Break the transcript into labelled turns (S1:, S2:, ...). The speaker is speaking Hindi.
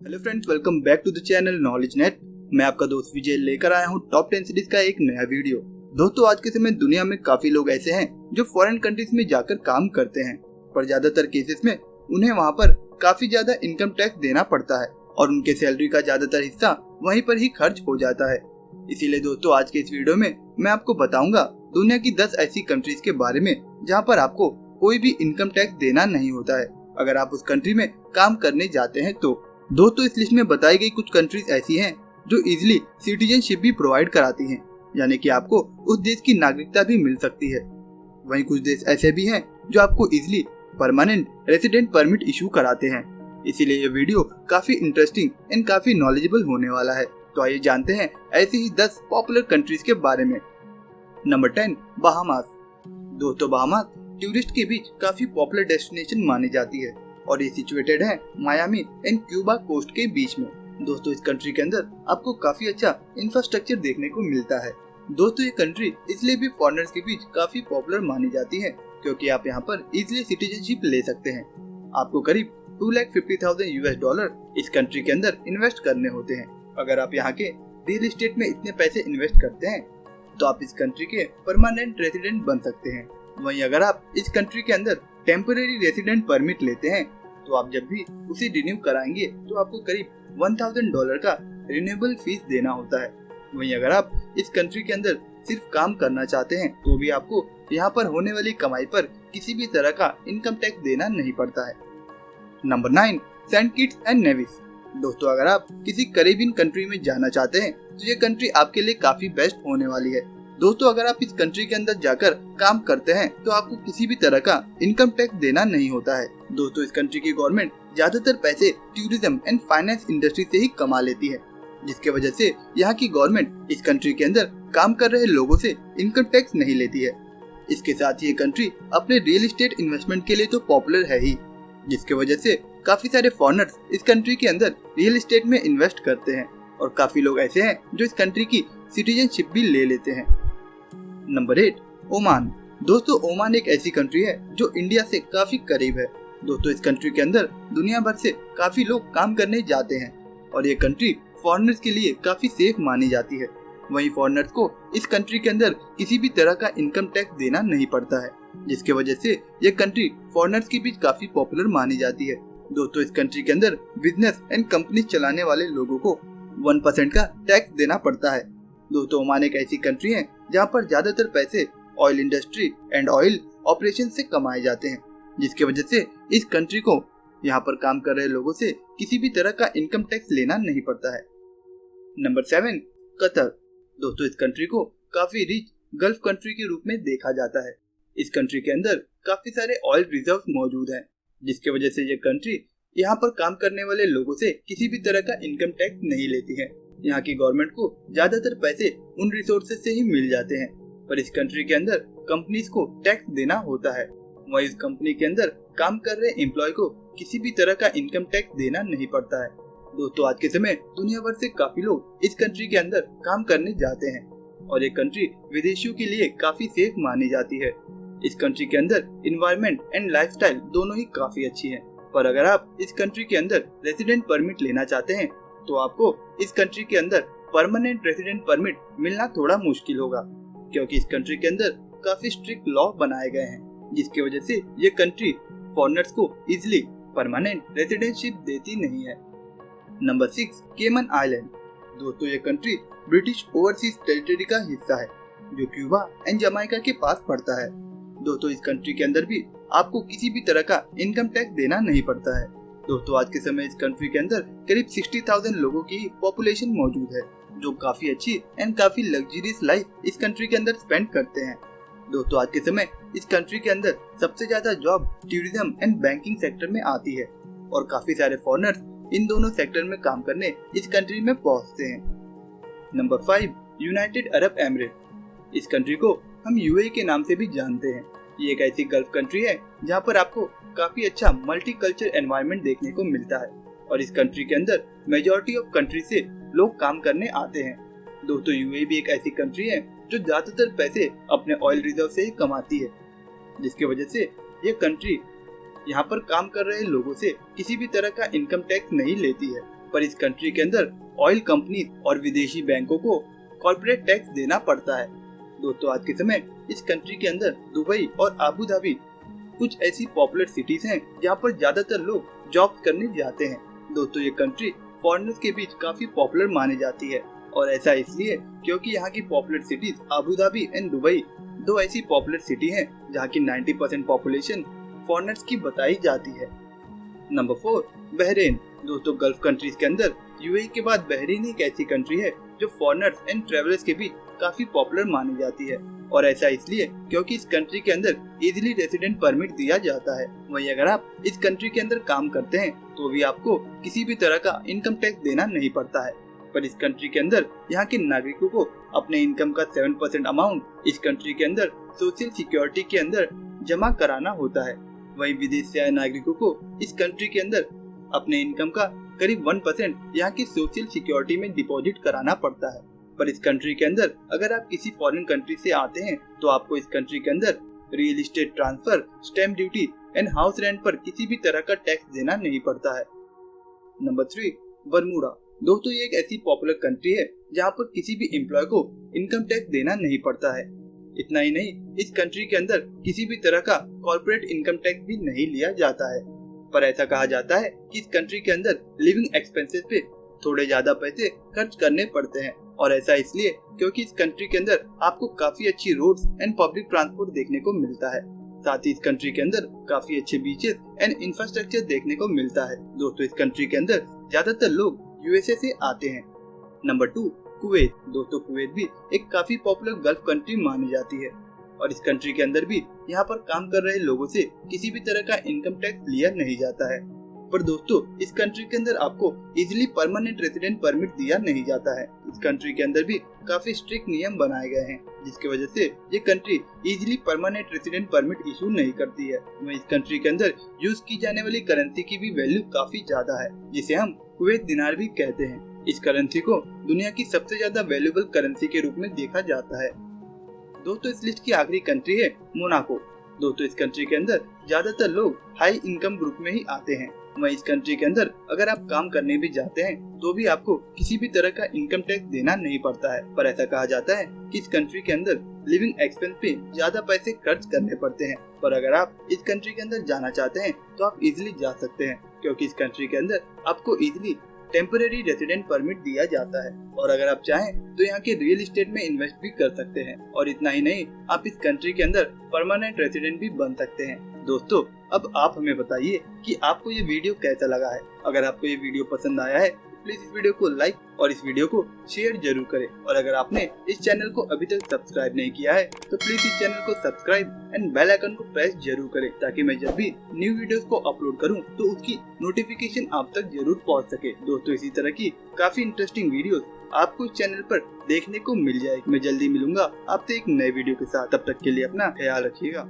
S1: Hello friends, welcome back to the channel knowledge net. मैं आपका दोस्त विजय लेकर आया हूँ टॉप 10 सिटीज का एक नया वीडियो। दोस्तों, आज के समय दुनिया में काफी लोग ऐसे हैं जो फॉरेन कंट्रीज में जाकर काम करते हैं, पर ज्यादातर केसेस में उन्हें वहाँ पर काफी ज्यादा इनकम टैक्स देना पड़ता है और उनके सैलरी का ज्यादातर हिस्सा वहीं पर ही खर्च हो जाता है। इसीलिए दोस्तों, आज के इस वीडियो में मैं आपको बताऊंगा दुनिया की 10 ऐसी कंट्रीज के बारे में जहाँ पर आपको कोई भी इनकम टैक्स देना नहीं होता है अगर आप उस कंट्री में काम करने जाते हैं तो। दोस्तों, इस लिस्ट में बताई गई कुछ कंट्रीज ऐसी हैं जो इजीली सिटीजनशिप भी प्रोवाइड कराती हैं, यानी कि आपको उस देश की नागरिकता भी मिल सकती है। वहीं कुछ देश ऐसे भी हैं जो आपको easily permanent resident permit issue कराते हैं। इसीलिए ये वीडियो काफी इंटरेस्टिंग एंड काफी नॉलेजेबल होने वाला है। तो आइए जानते हैं ऐसी ही 10 पॉपुलर कंट्रीज के बारे में। Number 10, Bahamas. दोस्तों, बहामास टूरिस्ट के बीच काफी पॉपुलर डेस्टिनेशन मानी जाती है और ये सिचुएटेड है मायामी एंड क्यूबा कोस्ट के बीच में। दोस्तों, इस कंट्री के अंदर आपको काफी अच्छा इंफ्रास्ट्रक्चर देखने को मिलता है। दोस्तों, ये कंट्री इसलिए भी फॉरेनर्स के बीच काफी पॉपुलर मानी जाती है क्योंकि आप यहाँ पर इजीली सिटीजनशिप ले सकते हैं। आपको करीब $250,000 इस कंट्री के अंदर इन्वेस्ट करने होते हैं। अगर आप यहाँ के रियल एस्टेट में इतने पैसे इन्वेस्ट करते हैं तो आप इस कंट्री के परमानेंट रेसिडेंट बन सकते हैं। वहीं अगर आप इस कंट्री के अंदर टेम्पररी रेसिडेंट परमिट लेते हैं तो आप जब भी उसे रिन्यू कराएंगे तो आपको करीब $1,000 का रिन्यूएबल फीस देना होता है। वहीं अगर आप इस कंट्री के अंदर सिर्फ काम करना चाहते हैं तो भी आपको यहाँ पर होने वाली कमाई पर किसी भी तरह का इनकम टैक्स देना नहीं पड़ता है। Number 9, Saint Kitts and Nevis. दोस्तों, अगर आप किसी कैरेबियन कंट्री में जाना चाहते हैं तो ये कंट्री आपके लिए काफी बेस्ट होने वाली है। दोस्तों, अगर आप इस कंट्री के अंदर जाकर काम करते हैं तो आपको किसी भी तरह का इनकम टैक्स देना नहीं होता है। दोस्तों, इस कंट्री की गवर्नमेंट ज्यादातर पैसे टूरिज्म एंड फाइनेंस इंडस्ट्री से ही कमा लेती है, जिसके वजह से यहाँ की गवर्नमेंट इस कंट्री के अंदर काम कर रहे लोगों से इनकम टैक्स नहीं लेती है। इसके साथ ही ये कंट्री अपने रियल एस्टेट इन्वेस्टमेंट के लिए तो पॉपुलर है ही, जिसके वजह से काफी सारे फॉरेनर्स इस कंट्री के अंदर रियल एस्टेट में इन्वेस्ट करते हैं और काफी लोग ऐसे हैं जो इस कंट्री की सिटीजनशिप भी ले लेते हैं। Number 8, Oman. दोस्तों, ओमान एक ऐसी कंट्री है जो इंडिया से काफी करीब है। दोस्तों, इस कंट्री के अंदर दुनिया भर से काफी लोग काम करने जाते हैं और ये कंट्री फॉरेनर्स के लिए काफी सेफ मानी जाती है। वहीं फॉरेनर्स को इस कंट्री के अंदर किसी भी तरह का इनकम टैक्स देना नहीं पड़ता है, जिसके वजह से ये कंट्री फॉरेनर्स के बीच काफी पॉपुलर मानी जाती है। दोस्तों, इस कंट्री के अंदर बिजनेस एंड कंपनी चलाने वाले लोगों को 1% का टैक्स देना पड़ता है। दोस्तों, ओमान एक ऐसी कंट्री है जहाँ पर ज्यादातर पैसे oil industry and oil operation से कमाए जाते हैं, जिसकी वजह से इस कंट्री को यहाँ पर काम कर रहे लोगों से किसी भी तरह का इनकम टैक्स लेना नहीं पड़ता है। Number 7, Qatar. दोस्तों, इस कंट्री को काफी रिच गल्फ कंट्री के रूप में देखा जाता है। इस कंट्री के अंदर काफी सारे ऑयल रिजर्व मौजूद हैं, जिसकी वजह से ये कंट्री यहाँ पर काम करने वाले लोगों से किसी भी तरह का इनकम टैक्स नहीं लेती है। यहाँ की गवर्नमेंट को ज्यादातर पैसे उन रिसोर्सेज से ही मिल जाते हैं, पर इस कंट्री के अंदर कंपनीज को टैक्स देना होता है। वहीं इस कंपनी के अंदर काम कर रहे एम्प्लॉय को किसी भी तरह का इनकम टैक्स देना नहीं पड़ता है। दोस्तों, आज के समय दुनिया भर से काफी लोग इस कंट्री के अंदर काम करने जाते हैं और ये कंट्री विदेशियों के लिए काफी सेफ मानी जाती है। इस कंट्री के अंदर एनवायरनमेंट एंड लाइफस्टाइल दोनों ही काफी अच्छी है, पर अगर आप इस कंट्री के अंदर रेसिडेंट परमिट लेना चाहते हैं तो आपको इस कंट्री के अंदर परमानेंट रेसिडेंट परमिट मिलना थोड़ा मुश्किल होगा, क्योंकि इस कंट्री के अंदर काफी स्ट्रिक्ट लॉ बनाए गए हैं, जिसकी वजह से ये कंट्री फॉरेनर्स को इजिली परमानेंट रेसिडेंटशिप देती नहीं है। नंबर 6, केमन आइलैंड। दोस्तों, ये कंट्री ब्रिटिश ओवरसीज टेरिटरी का हिस्सा है जो क्यूबा एंड जमाइका के पास पड़ता है। दोस्तों, इस कंट्री के अंदर भी आपको किसी भी तरह का इनकम टैक्स देना नहीं पड़ता है। दोस्तों, आज के समय इस कंट्री के अंदर करीब 60,000 लोगों की पॉपुलेशन मौजूद है जो काफी अच्छी एंड काफी लग्जरियस लाइफ इस कंट्री के अंदर स्पेंड करते हैं। दोस्तों, आज के समय इस कंट्री के अंदर सबसे ज्यादा job tourism and banking sector में आती है और काफी सारे फॉरेनर्स इन दोनों सेक्टर में काम करने इस कंट्री में पहुंचते हैं। Number 5, United Arab emirate. इस कंट्री को हम यूएई के नाम से भी जानते हैं। ये एक ऐसी गल्फ कंट्री है जहाँ पर आपको काफी अच्छा मल्टीकल्चर एनवायरनमेंट देखने को मिलता है और इस कंट्री के अंदर मेजॉरिटी ऑफ कंट्री से लोग काम करने आते हैं। दोस्तों, यूएई भी एक ऐसी कंट्री है जो ज्यादातर पैसे अपने ऑयल रिजर्व से ही कमाती है, जिसकी वजह से ये कंट्री यहाँ पर काम कर रहे लोगों से किसी भी तरह का इनकम टैक्स नहीं लेती है। पर इस कंट्री के अंदर ऑयल कंपनी और विदेशी बैंकों को कॉर्पोरेट टैक्स देना पड़ता है। दोस्तों आज के समय इस कंट्री के अंदर दुबई और आबू धाबी कुछ ऐसी पॉपुलर सिटीज हैं जहाँ पर ज्यादातर लोग जॉब करने जाते हैं। दोस्तों ये कंट्री फॉरेनर्स के बीच काफी पॉपुलर मानी जाती है और ऐसा इसलिए क्योंकि यहाँ की popular cities Abu Dhabi and Dubai दो ऐसी पॉपुलर सिटी हैं जहाँ की 90% पॉपुलेशन फॉरेनर्स की बताई जाती है। Number 4 Bahrain. दोस्तों गल्फ कंट्रीज के अंदर यूएई के बाद बहरीन एक ऐसी कंट्री है जो फॉरेनर्स एंड ट्रेवलर्स के बीच काफी पॉपुलर मानी जाती है और ऐसा इसलिए क्योंकि इस कंट्री के अंदर इजीली रेसिडेंट परमिट दिया जाता है। वहीं अगर आप इस कंट्री के अंदर काम करते हैं तो भी आपको किसी भी तरह का इनकम टैक्स देना नहीं पड़ता है। पर इस कंट्री के अंदर यहाँ के नागरिकों को अपने इनकम का 7% अमाउंट इस कंट्री के अंदर सोशल सिक्योरिटी के अंदर जमा कराना होता है। वहीं विदेश से आए नागरिकों को इस कंट्री के अंदर अपने इनकम का करीब 1% यहाँ की सोशल सिक्योरिटी में डिपॉजिट कराना पड़ता है। पर इस कंट्री के अंदर अगर आप किसी फॉरेन कंट्री से आते हैं तो आपको इस कंट्री के अंदर real estate transfer, stamp duty and house rent पर किसी भी तरह का टैक्स देना नहीं पड़ता है। Number 3 Bermuda. दोस्तों ये एक ऐसी पॉपुलर कंट्री है जहाँ पर किसी भी एम्प्लॉय को इनकम टैक्स देना नहीं पड़ता है। इतना ही नहीं, इस कंट्री के अंदर किसी भी तरह का कॉर्पोरेट इनकम टैक्स भी नहीं लिया जाता है। पर ऐसा कहा जाता है कि इस कंट्री के अंदर लिविंग एक्सपेंसेस पे थोड़े ज्यादा पैसे खर्च करने पड़ते हैं और ऐसा इसलिए क्योंकि इस कंट्री के अंदर आपको काफी अच्छी रोड्स एंड पब्लिक ट्रांसपोर्ट देखने को मिलता है। साथ ही इस कंट्री के अंदर काफी अच्छे बीचेस एंड इंफ्रास्ट्रक्चर देखने को मिलता है। दोस्तों इस कंट्री के अंदर ज्यादातर लोग यूएसए से आते हैं। Number 2 Kuwait. दोस्तों कुवैत भी एक काफी पॉपुलर गल्फ कंट्री मानी जाती है और इस कंट्री के अंदर भी यहाँ पर काम कर रहे लोगों से किसी भी तरह का इनकम टैक्स लिया नहीं जाता है। पर दोस्तों इस कंट्री के अंदर आपको इजीली परमानेंट रेसिडेंट परमिट दिया नहीं जाता है। इस कंट्री के अंदर भी काफी स्ट्रिक्ट नियम बनाए गए हैं जिसकी वजह से ये country easily permanent resident permit issue नहीं करती है। वहीं इस कंट्री के अंदर यूज की जाने वाली करेंसी की भी वैल्यू काफी ज्यादा है जिसे हम कुवैत दिनार भी कहते हैं। इस करेंसी को दुनिया की सबसे ज्यादा वैल्यूएबल करेंसी के रूप में देखा जाता है। दोस्तों इस लिस्ट की आखिरी कंट्री है मोनाको। दोस्तों इस कंट्री के अंदर ज्यादातर लोग हाई इनकम ग्रुप में ही आते हैं। वहीं इस कंट्री के अंदर अगर आप काम करने भी जाते हैं तो भी आपको किसी भी तरह का इनकम टैक्स देना नहीं पड़ता है। पर ऐसा कहा जाता है कि इस कंट्री के अंदर लिविंग एक्सपेंस पे ज्यादा पैसे खर्च करने पड़ते हैं। पर अगर आप इस कंट्री के अंदर जाना चाहते हैं तो आप इजिली जा सकते हैं क्योंकि इस कंट्री के अंदर आपको इजिली टेम्परेरी रेसिडेंट परमिट दिया जाता है और अगर आप चाहें तो यहाँ के रियल एस्टेट में इन्वेस्ट भी कर सकते हैं और इतना ही नहीं, आप इस कंट्री के अंदर परमानेंट रेसिडेंट भी बन सकते हैं। दोस्तों अब आप हमें बताइए कि आपको ये वीडियो कैसा लगा है। अगर आपको ये वीडियो पसंद आया है प्लीज इस वीडियो को लाइक और इस वीडियो को शेयर जरूर करें और अगर आपने इस चैनल को अभी तक सब्सक्राइब नहीं किया है तो प्लीज इस चैनल को सब्सक्राइब एंड बेल आइकन को प्रेस जरूर करें ताकि मैं जब भी न्यू वीडियोस को अपलोड करूं तो उसकी नोटिफिकेशन आप तक जरूर पहुंच सके। दोस्तों इसी तरह की काफी इंटरेस्टिंग वीडियोस आपको इस चैनल पर देखने को मिल जाएगी। मैं जल्दी मिलूंगा आपसे एक नए वीडियो के साथ, तब तक के लिए अपना ख्याल रखिएगा।